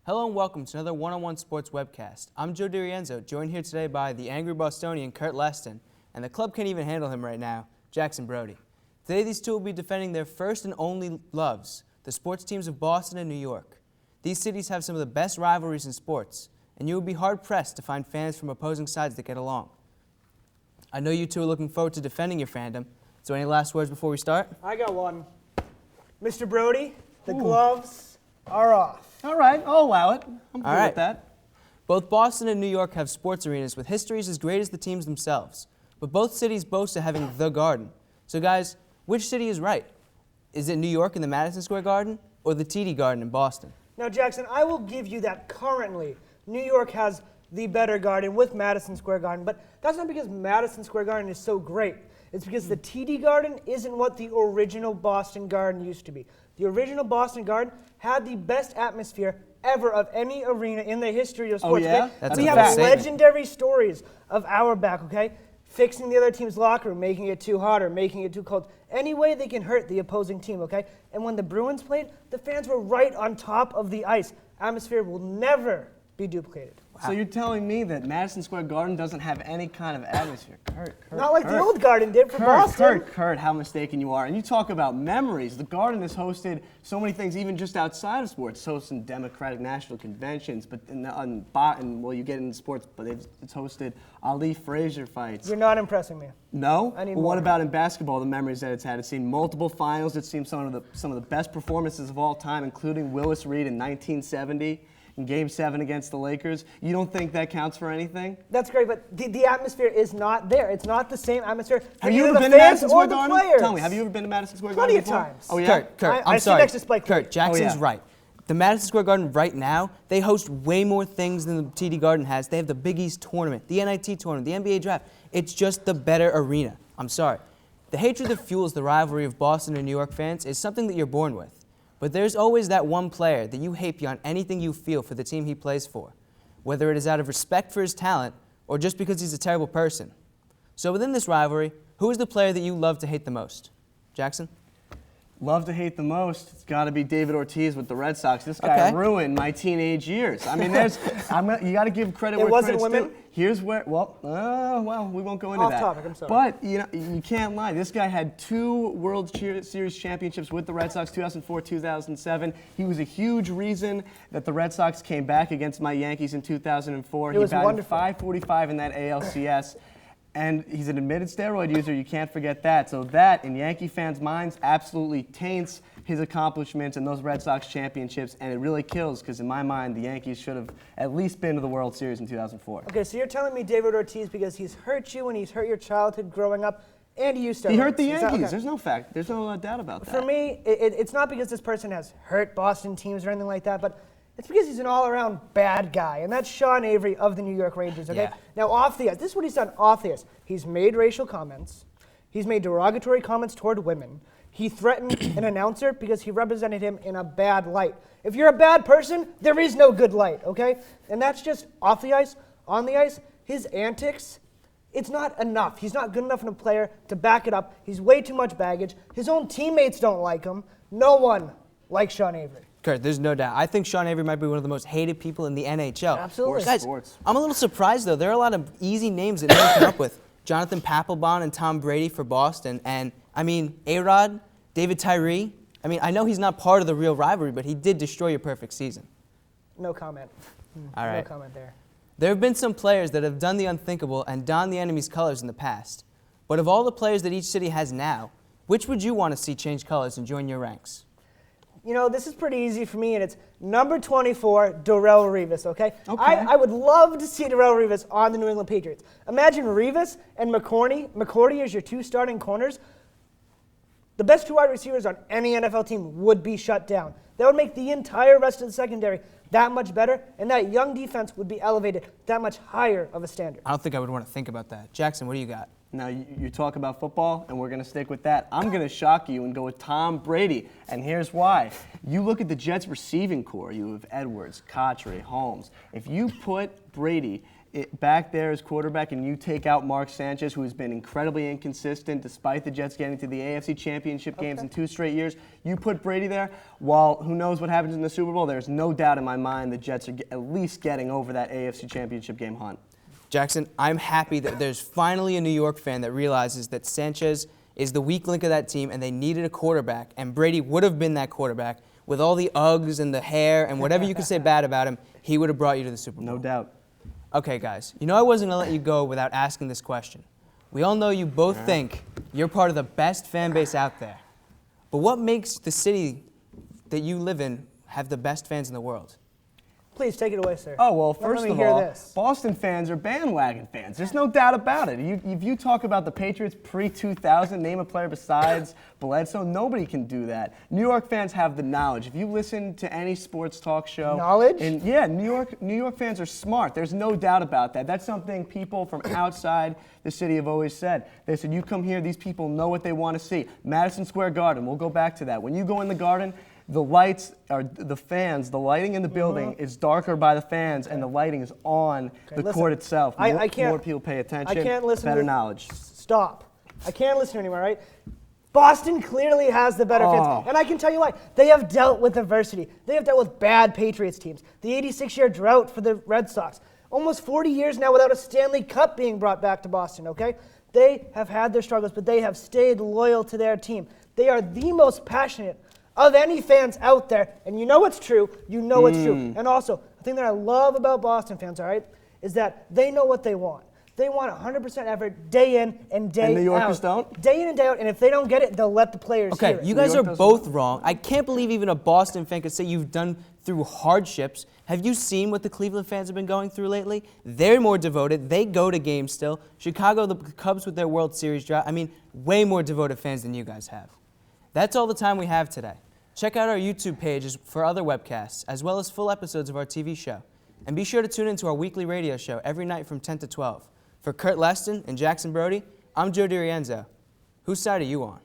Hello and welcome to another one-on-one sports webcast. I'm Joe DiRienzo, joined here today by the angry Bostonian Kurt Leston, and the club can't even handle him right now, Jackson Brody. Today these two will be defending their first and only loves, the sports teams of Boston and New York. These cities have some of the best rivalries in sports, and you would be hard-pressed to find fans from opposing sides that get along. I know you two are looking forward to defending your fandom, so any last words before we start? I got one. Mr. Brody, the gloves are off. All right, I'll allow it. I'm good with that. Both Boston and New York have sports arenas with histories as great as the teams themselves, but both cities boast of having the Garden. So guys, which city is right? Is it New York in the Madison Square Garden or the TD Garden in Boston? Now, Jackson, I will give you that currently New York has the better garden with Madison Square Garden, but that's not because Madison Square Garden is so great. It's because the TD Garden isn't what the original Boston Garden used to be. The original Boston Garden had the best atmosphere ever of any arena in the history of sports. Oh, yeah? Okay? That's we a have fact. legendary stories of Auerbach, okay? Fixing the other team's locker room, making it too hot or making it too cold. Any way they can hurt the opposing team, okay? And when the Bruins played, the fans were right on top of the ice. Atmosphere will never be duplicated. So you're telling me that Madison Square Garden doesn't have any kind of atmosphere? Kurt, Not like the old Garden did for Boston. Kurt, how mistaken you are. And you talk about memories. The Garden has hosted so many things, even just outside of sports. It's hosting Democratic National Conventions, but well, you get into sports, but it's hosted Ali Frazier fights. You're not impressing me. No? I need Well, what more. about in basketball, the memories that it's had? It's seen multiple finals. It's seen some of the best performances of all time, including Willis Reed in 1970. In Game 7 against the Lakers. You don't think that counts for anything? That's great, but the atmosphere is not there. It's not the same atmosphere for Have you either ever the been to fans Madison or Square the Garden? players. Tell me, have you ever been to Madison Square Plenty Garden of before? times. Oh, yeah? Kurt, I I'm sit sorry. next to Spike Lee. Kurt, Jackson's yeah. right. The Madison Square Garden right now, they host way more things than the TD Garden has. They have the Big East tournament, the NIT tournament, the NBA draft. It's just the better arena. I'm sorry. The hatred that fuels the rivalry of Boston and New York fans is something that you're born with. But there's always that one player that you hate beyond anything you feel for the team he plays for, whether it is out of respect for his talent or just because he's a terrible person. So within this rivalry, who is the player that you love to hate the most? Jackson? Love to hate the most. It's got to be David Ortiz with the Red Sox. This guy ruined my teenage years. I mean, you got to give credit where wasn't credit's women? due. Here's where, well, we won't go into Off that. topic, I'm sorry. But, you can't lie. This guy had 2 World Series championships with the Red Sox, 2004, 2007. He was a huge reason that the Red Sox came back against my Yankees in 2004. It was batted wonderful. .545 in that ALCS. And he's an admitted steroid user, you can't forget that. So that, in Yankee fans' minds, absolutely taints his accomplishments and those Red Sox championships, and it really kills, because in my mind, the Yankees should have at least been to the World Series in 2004. Okay, so you're telling me David Ortiz because he's hurt you and he's hurt your childhood growing up, and he used to. He hurt the Is that- Yankees. okay. There's no doubt about that. For me, it's not because this person has hurt Boston teams or anything like that, but it's because he's an all-around bad guy, and that's Sean Avery of the New York Rangers, okay? Yeah. Now, off the ice, this is what he's done off the ice. He's made racial comments. He's made derogatory comments toward women. He threatened an announcer because he represented him in a bad light. If you're a bad person, there is no good light, okay? And that's just off the ice. On the ice, his antics, it's not enough. He's not good enough in a player to back it up. He's way too much baggage. His own teammates don't like him. No one likes Sean Avery. Kurt, there's no doubt. I think Sean Avery might be one of the most hated people in the NHL. Absolutely. Guys, Sports. I'm a little surprised, though. There are a lot of easy names that no one came up with. Jonathan Papelbon and Tom Brady for Boston. And, I mean, A-Rod, David Tyree. I mean, I know he's not part of the real rivalry, but he did destroy your perfect season. No comment. All right. No comment there. There have been some players that have done the unthinkable and donned the enemy's colors in the past. But of all the players that each city has now, which would you want to see change colors and join your ranks? You know, this is pretty easy for me, and it's number 24, Darrell Rivas, okay? Okay. I would love to see Darrell Rivas on the New England Patriots. Imagine Rivas and McCourty as your 2 starting corners. The best 2 wide receivers on any NFL team would be shut down. That would make the entire rest of the secondary that much better, and that young defense would be elevated that much higher of a standard. I don't think I would want to think about that. Jackson, what do you got? Now, you talk about football, and we're going to stick with that. I'm going to shock you and go with Tom Brady, and here's why. You look at the Jets' receiving core. You have Edwards, Cotchery, Holmes. If you put Brady back there as quarterback and you take out Mark Sanchez, who has been incredibly inconsistent despite the Jets getting to the AFC Championship games in 2 straight years, you put Brady there, while who knows what happens in the Super Bowl, there's no doubt in my mind the Jets are at least getting over that AFC Championship game hunt. Jackson, I'm happy that there's finally a New York fan that realizes that Sanchez is the weak link of that team and they needed a quarterback, and Brady would have been that quarterback. With all the Uggs and the hair and whatever you could say bad about him, he would have brought you to the Super Bowl. No doubt. Okay, guys, you know I wasn't going to let you go without asking this question. We all know you both think you're part of the best fan base out there. But what makes the city that you live in have the best fans in the world? Please take it away, sir. Oh, well, Let first me of hear all, this. Boston fans are bandwagon fans. There's no doubt about it. If you talk about the Patriots pre-2000, name a player besides Bledsoe, nobody can do that. New York fans have the knowledge. If you listen to any sports talk show... Knowledge? And yeah, New York fans are smart. There's no doubt about that. That's something people from outside the city have always said. They said, you come here, these people know what they want to see. Madison Square Garden, we'll go back to that. When you go in the Garden, the lights are the fans. The lighting in the building is darker by the fans, and the lighting is on the court itself. More people pay attention. I can't listen. Better knowledge. Stop. I can't listen anymore. Right? Boston clearly has the better fans, and I can tell you why. They have dealt with adversity. They have dealt with bad Patriots teams. The 86-year drought for the Red Sox. Almost 40 years now without a Stanley Cup being brought back to Boston. Okay? They have had their struggles, but they have stayed loyal to their team. They are the most passionate of any fans out there, and you know it's true, you know it's true. And also, the thing that I love about Boston fans, all right, is that they know what they want. They want 100% effort day in and day out. And New Yorkers don't? Day in and day out, and if they don't get it, they'll let the players hear Okay, it. you guys are both wrong. I can't believe even a Boston fan could say you've done through hardships. Have you seen what the Cleveland fans have been going through lately? They're more devoted. They go to games still. Chicago, the Cubs with their World Series drought, I mean, way more devoted fans than you guys have. That's all the time we have today. Check out our YouTube pages for other webcasts, as well as full episodes of our TV show. And be sure to tune into our weekly radio show every night from 10 to 12. For Kurt Leston and Jackson Brody, I'm Joe DiRienzo. Whose side are you on?